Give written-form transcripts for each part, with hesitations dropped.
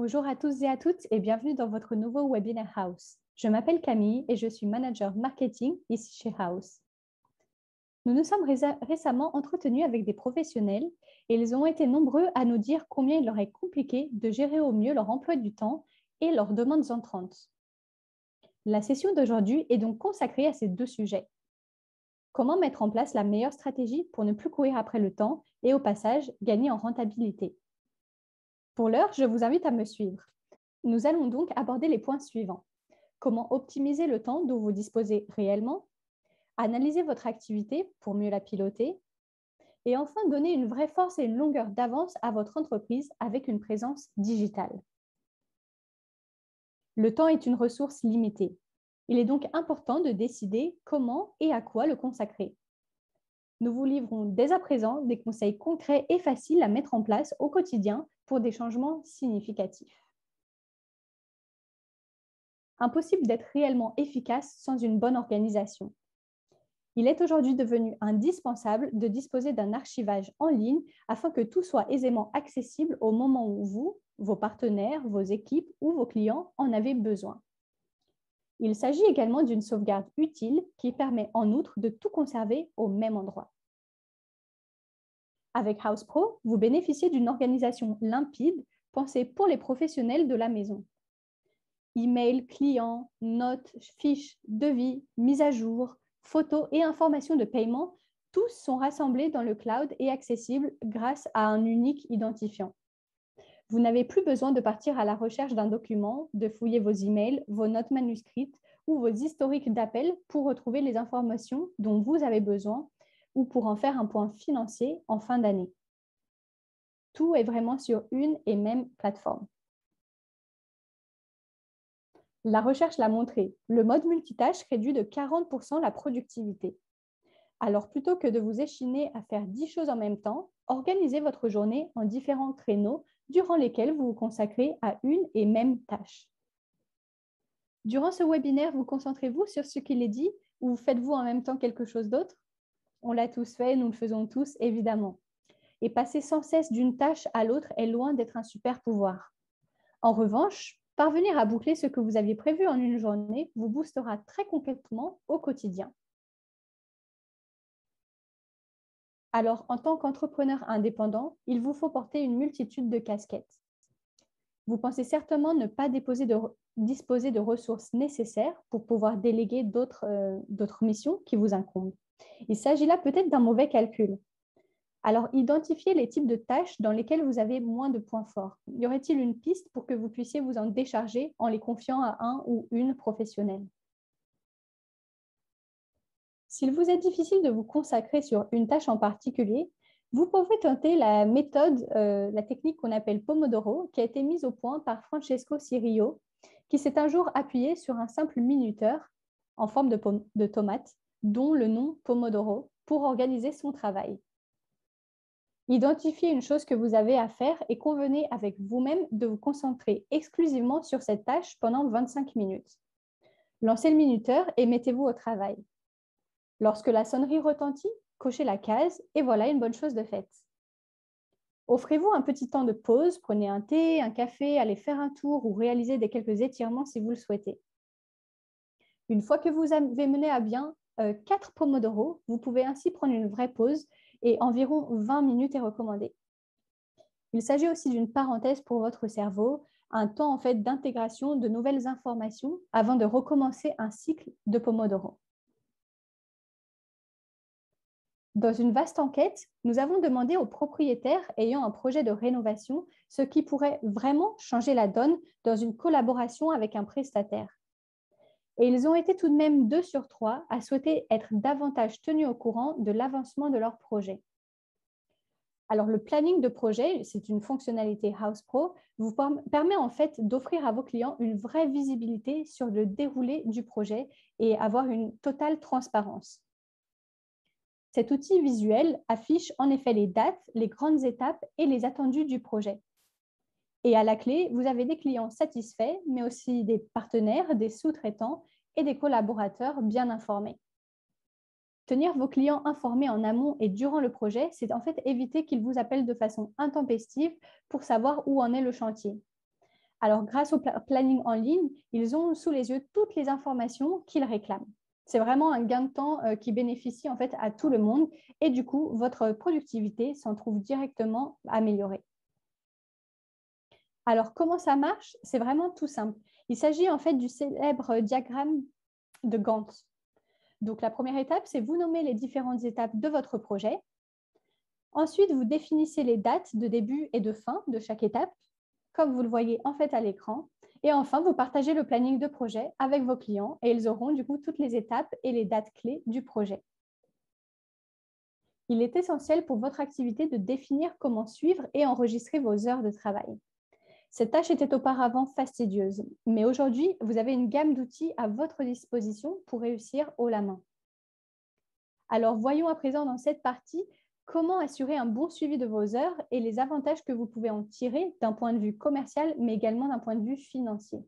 Bonjour à tous et à toutes et bienvenue dans votre nouveau webinaire House. Je m'appelle Camille et je suis manager marketing ici chez House. Nous nous sommes récemment entretenus avec des professionnels et ils ont été nombreux à nous dire combien il leur est compliqué de gérer au mieux leur emploi du temps et leurs demandes entrantes. La session d'aujourd'hui est donc consacrée à ces deux sujets. Comment mettre en place la meilleure stratégie pour ne plus courir après le temps et au passage gagner en rentabilité. Pour l'heure, je vous invite à me suivre. Nous allons donc aborder les points suivants. Comment optimiser le temps dont vous disposez réellement, analyser votre activité pour mieux la piloter, et enfin donner une vraie force et une longueur d'avance à votre entreprise avec une présence digitale. Le temps est une ressource limitée. Il est donc important de décider comment et à quoi le consacrer. Nous vous livrons dès à présent des conseils concrets et faciles à mettre en place au quotidien pour des changements significatifs. Impossible d'être réellement efficace sans une bonne organisation. Il est aujourd'hui devenu indispensable de disposer d'un archivage en ligne afin que tout soit aisément accessible au moment où vous, vos partenaires, vos équipes ou vos clients en avez besoin. Il s'agit également d'une sauvegarde utile qui permet en outre de tout conserver au même endroit. Avec House Pro, vous bénéficiez d'une organisation limpide pensée pour les professionnels de la maison. Email, clients, notes, fiches, devis, mises à jour, photos et informations de paiement, tous sont rassemblés dans le cloud et accessibles grâce à un unique identifiant. Vous n'avez plus besoin de partir à la recherche d'un document, de fouiller vos emails, vos notes manuscrites ou vos historiques d'appels pour retrouver les informations dont vous avez besoin ou pour en faire un point financier en fin d'année. Tout est vraiment sur une et même plateforme. La recherche l'a montré, le mode multitâche réduit de 40% la productivité. Alors plutôt que de vous échiner à faire 10 choses en même temps, organisez votre journée en différents créneaux durant lesquels vous vous consacrez à une et même tâche. Durant ce webinaire, vous concentrez-vous sur ce qu'il est dit ou faites-vous en même temps quelque chose d'autre? On l'a tous fait, nous le faisons tous, évidemment. Et passer sans cesse d'une tâche à l'autre est loin d'être un super pouvoir. En revanche, parvenir à boucler ce que vous aviez prévu en une journée vous boostera très concrètement au quotidien. Alors, en tant qu'entrepreneur indépendant, il vous faut porter une multitude de casquettes. Vous pensez certainement ne pas disposer de ressources nécessaires pour pouvoir déléguer d'autres missions qui vous incombent. Il s'agit là peut-être d'un mauvais calcul. Alors, identifiez les types de tâches dans lesquelles vous avez moins de points forts. Y aurait-il une piste pour que vous puissiez vous en décharger en les confiant à un ou une professionnelle? S'il vous est difficile de vous consacrer sur une tâche en particulier, vous pouvez tenter la méthode, la technique qu'on appelle Pomodoro, qui a été mise au point par Francesco Cirillo, qui s'est un jour appuyé sur un simple minuteur en forme de tomate, dont le nom Pomodoro, pour organiser son travail. Identifiez une chose que vous avez à faire et convenez avec vous-même de vous concentrer exclusivement sur cette tâche pendant 25 minutes. Lancez le minuteur et mettez-vous au travail. Lorsque la sonnerie retentit, cochez la case et voilà une bonne chose de faite. Offrez-vous un petit temps de pause, prenez un thé, un café, allez faire un tour ou réalisez quelques étirements si vous le souhaitez. Une fois que vous avez mené à bien 4 Pomodoro, vous pouvez ainsi prendre une vraie pause et environ 20 minutes est recommandé. Il s'agit aussi d'une parenthèse pour votre cerveau, un temps en fait d'intégration de nouvelles informations avant de recommencer un cycle de Pomodoro. Dans une vaste enquête, nous avons demandé aux propriétaires ayant un projet de rénovation ce qui pourrait vraiment changer la donne dans une collaboration avec un prestataire. Et ils ont été tout de même 2 sur 3 à souhaiter être davantage tenus au courant de l'avancement de leur projet. Alors, le planning de projet, c'est une fonctionnalité House Pro, vous permet en fait d'offrir à vos clients une vraie visibilité sur le déroulé du projet et avoir une totale transparence. Cet outil visuel affiche en effet les dates, les grandes étapes et les attendus du projet. Et à la clé, vous avez des clients satisfaits, mais aussi des partenaires, des sous-traitants et des collaborateurs bien informés. Tenir vos clients informés en amont et durant le projet, c'est en fait éviter qu'ils vous appellent de façon intempestive pour savoir où en est le chantier. Alors, grâce au planning en ligne, ils ont sous les yeux toutes les informations qu'ils réclament. C'est vraiment un gain de temps qui bénéficie en fait à tout le monde et du coup, votre productivité s'en trouve directement améliorée. Alors, comment ça marche? C'est vraiment tout simple. Il s'agit en fait du célèbre diagramme de Gantt. Donc, la première étape, c'est vous nommer les différentes étapes de votre projet. Ensuite, vous définissez les dates de début et de fin de chaque étape, comme vous le voyez en fait à l'écran. Et enfin, vous partagez le planning de projet avec vos clients et ils auront du coup toutes les étapes et les dates clés du projet. Il est essentiel pour votre activité de définir comment suivre et enregistrer vos heures de travail. Cette tâche était auparavant fastidieuse, mais aujourd'hui, vous avez une gamme d'outils à votre disposition pour réussir haut la main. Alors, voyons à présent dans cette partie comment assurer un bon suivi de vos heures et les avantages que vous pouvez en tirer d'un point de vue commercial, mais également d'un point de vue financier.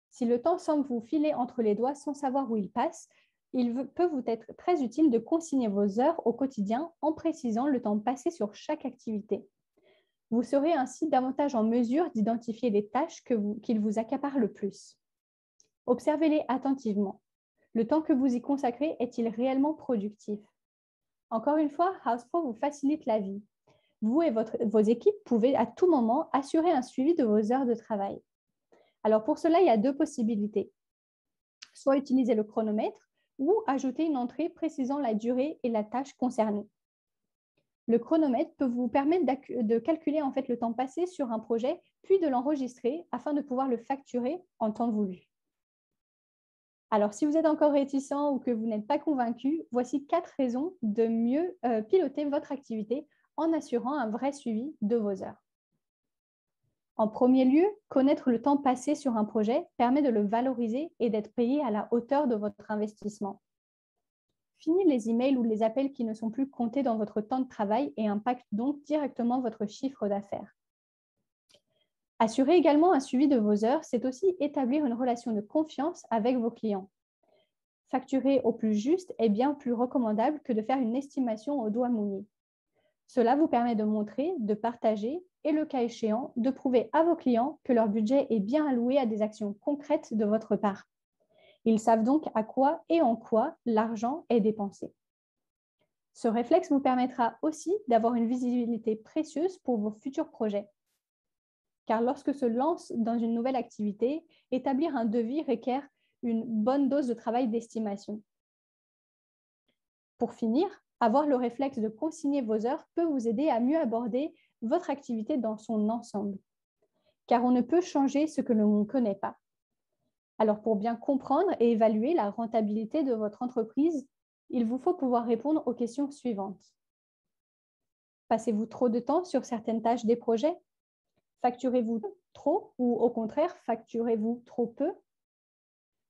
Si le temps semble vous filer entre les doigts sans savoir où il passe, il peut vous être très utile de consigner vos heures au quotidien en précisant le temps passé sur chaque activité. Vous serez ainsi davantage en mesure d'identifier les tâches qu'il vous accapare le plus. Observez-les attentivement. Le temps que vous y consacrez est-il réellement productif? Encore une fois, HousePro vous facilite la vie. Vous et vos équipes pouvez à tout moment assurer un suivi de vos heures de travail. Alors pour cela, il y a deux possibilités. Soit utiliser le chronomètre ou ajouter une entrée précisant la durée et la tâche concernée. Le chronomètre peut vous permettre de calculer en fait le temps passé sur un projet, puis de l'enregistrer afin de pouvoir le facturer en temps voulu. Alors, si vous êtes encore réticent ou que vous n'êtes pas convaincu, voici 4 raisons de mieux piloter votre activité en assurant un vrai suivi de vos heures. En premier lieu, connaître le temps passé sur un projet permet de le valoriser et d'être payé à la hauteur de votre investissement. Fini les emails ou les appels qui ne sont plus comptés dans votre temps de travail et impactent donc directement votre chiffre d'affaires. Assurer également un suivi de vos heures, c'est aussi établir une relation de confiance avec vos clients. Facturer au plus juste est bien plus recommandable que de faire une estimation au doigt mouillé. Cela vous permet de montrer, de partager et, le cas échéant, de prouver à vos clients que leur budget est bien alloué à des actions concrètes de votre part. Ils savent donc à quoi et en quoi l'argent est dépensé. Ce réflexe vous permettra aussi d'avoir une visibilité précieuse pour vos futurs projets. Car lorsque se lance dans une nouvelle activité, établir un devis requiert une bonne dose de travail d'estimation. Pour finir, avoir le réflexe de consigner vos heures peut vous aider à mieux aborder votre activité dans son ensemble. Car on ne peut changer ce que l'on ne connaît pas. Alors, pour bien comprendre et évaluer la rentabilité de votre entreprise, il vous faut pouvoir répondre aux questions suivantes. Passez-vous trop de temps sur certaines tâches des projets? Facturez-vous trop ou au contraire, facturez-vous trop peu?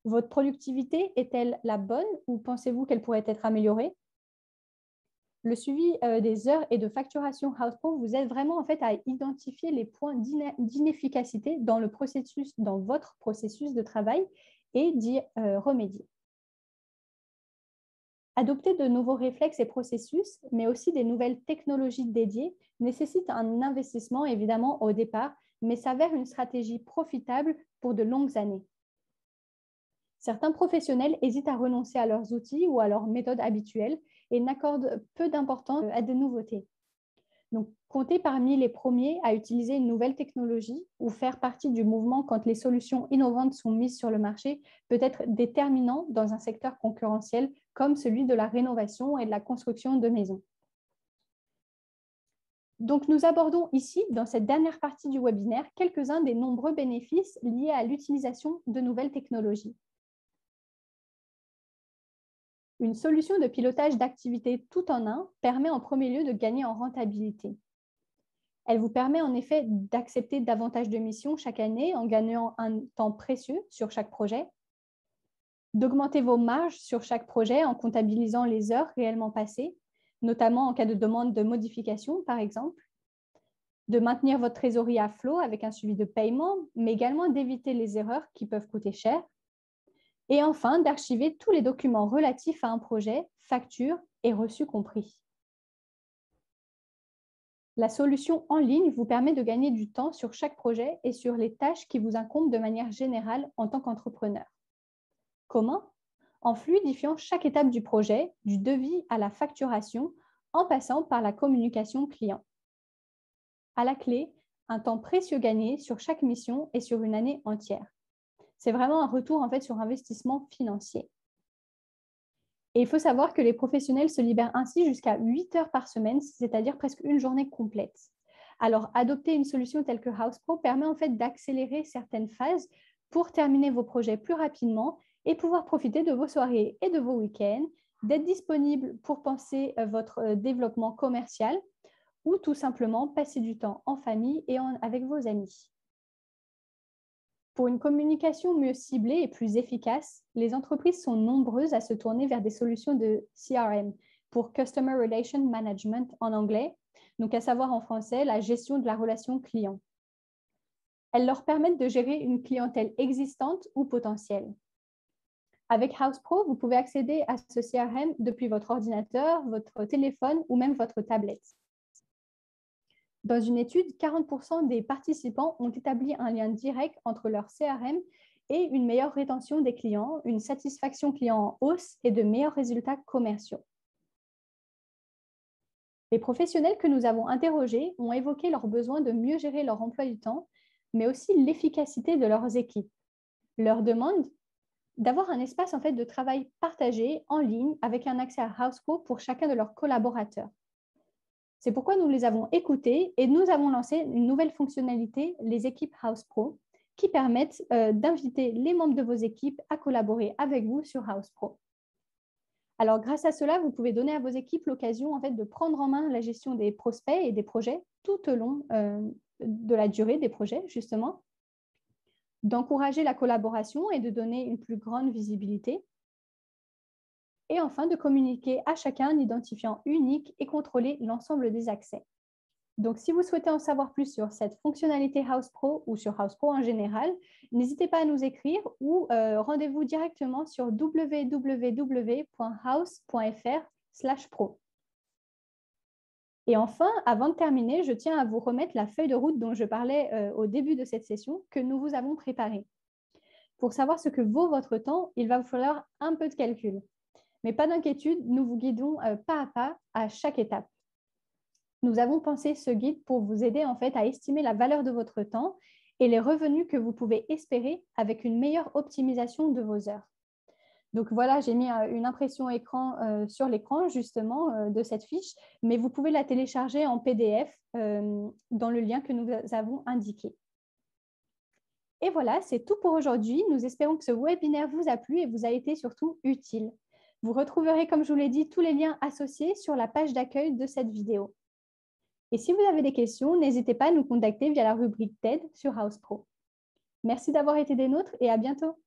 Votre productivité est-elle la bonne ou pensez-vous qu'elle pourrait être améliorée? Le suivi des heures et de facturation HousePro vous aide vraiment en fait à identifier les points d'inefficacité dans votre processus de travail et d'y remédier. Adopter de nouveaux réflexes et processus, mais aussi des nouvelles technologies dédiées, nécessite un investissement évidemment au départ, mais s'avère une stratégie profitable pour de longues années. Certains professionnels hésitent à renoncer à leurs outils ou à leurs méthodes habituelles et n'accordent peu d'importance à des nouveautés. Donc, compter parmi les premiers à utiliser une nouvelle technologie ou faire partie du mouvement quand les solutions innovantes sont mises sur le marché peut être déterminant dans un secteur concurrentiel comme celui de la rénovation et de la construction de maisons. Donc, nous abordons ici, dans cette dernière partie du webinaire, quelques-uns des nombreux bénéfices liés à l'utilisation de nouvelles technologies. Une solution de pilotage d'activités tout en un permet en premier lieu de gagner en rentabilité. Elle vous permet en effet d'accepter davantage de missions chaque année en gagnant un temps précieux sur chaque projet, d'augmenter vos marges sur chaque projet en comptabilisant les heures réellement passées, notamment en cas de demande de modification par exemple, de maintenir votre trésorerie à flot avec un suivi de paiement, mais également d'éviter les erreurs qui peuvent coûter cher, et enfin d'archiver tous les documents relatifs à un projet, factures et reçus compris. La solution en ligne vous permet de gagner du temps sur chaque projet et sur les tâches qui vous incombent de manière générale en tant qu'entrepreneur. Comment? En fluidifiant chaque étape du projet, du devis à la facturation, en passant par la communication client. À la clé, un temps précieux gagné sur chaque mission et sur une année entière. C'est vraiment un retour en fait sur investissement financier. Et il faut savoir que les professionnels se libèrent ainsi jusqu'à 8 heures par semaine, c'est-à-dire presque une journée complète. Alors, adopter une solution telle que HousePro permet en fait d'accélérer certaines phases pour terminer vos projets plus rapidement et pouvoir profiter de vos soirées et de vos week-ends, d'être disponible pour penser votre développement commercial ou tout simplement passer du temps en famille et avec vos amis. Pour une communication mieux ciblée et plus efficace, les entreprises sont nombreuses à se tourner vers des solutions de CRM, pour Customer Relation Management en anglais, donc à savoir en français la gestion de la relation client. Elles leur permettent de gérer une clientèle existante ou potentielle. Avec HousePro, vous pouvez accéder à ce CRM depuis votre ordinateur, votre téléphone ou même votre tablette. Dans une étude, 40% des participants ont établi un lien direct entre leur CRM et une meilleure rétention des clients, une satisfaction client en hausse et de meilleurs résultats commerciaux. Les professionnels que nous avons interrogés ont évoqué leur besoin de mieux gérer leur emploi du temps, mais aussi l'efficacité de leurs équipes. Leur demande d'avoir un espace en fait, de travail partagé en ligne avec un accès à HousePro pour chacun de leurs collaborateurs. C'est pourquoi nous les avons écoutés et nous avons lancé une nouvelle fonctionnalité, les équipes HousePro, qui permettent d'inviter les membres de vos équipes à collaborer avec vous sur HousePro. Alors, grâce à cela, vous pouvez donner à vos équipes l'occasion en fait, de prendre en main la gestion des prospects et des projets tout au long de la durée des projets, justement, d'encourager la collaboration et de donner une plus grande visibilité, et enfin de communiquer à chacun un identifiant unique et contrôler l'ensemble des accès. Donc, si vous souhaitez en savoir plus sur cette fonctionnalité HousePro ou sur HousePro en général, n'hésitez pas à nous écrire ou rendez-vous directement sur www.house.fr/pro. Et enfin, avant de terminer, je tiens à vous remettre la feuille de route dont je parlais au début de cette session que nous vous avons préparée. Pour savoir ce que vaut votre temps, il va vous falloir un peu de calcul. Mais pas d'inquiétude, nous vous guidons pas à pas à chaque étape. Nous avons pensé ce guide pour vous aider en fait à estimer la valeur de votre temps et les revenus que vous pouvez espérer avec une meilleure optimisation de vos heures. Donc voilà, j'ai mis une impression écran sur l'écran justement de cette fiche, mais vous pouvez la télécharger en PDF dans le lien que nous avons indiqué. Et voilà, c'est tout pour aujourd'hui. Nous espérons que ce webinaire vous a plu et vous a été surtout utile. Vous retrouverez, comme je vous l'ai dit, tous les liens associés sur la page d'accueil de cette vidéo. Et si vous avez des questions, n'hésitez pas à nous contacter via la rubrique TED sur HousePro. Merci d'avoir été des nôtres et à bientôt.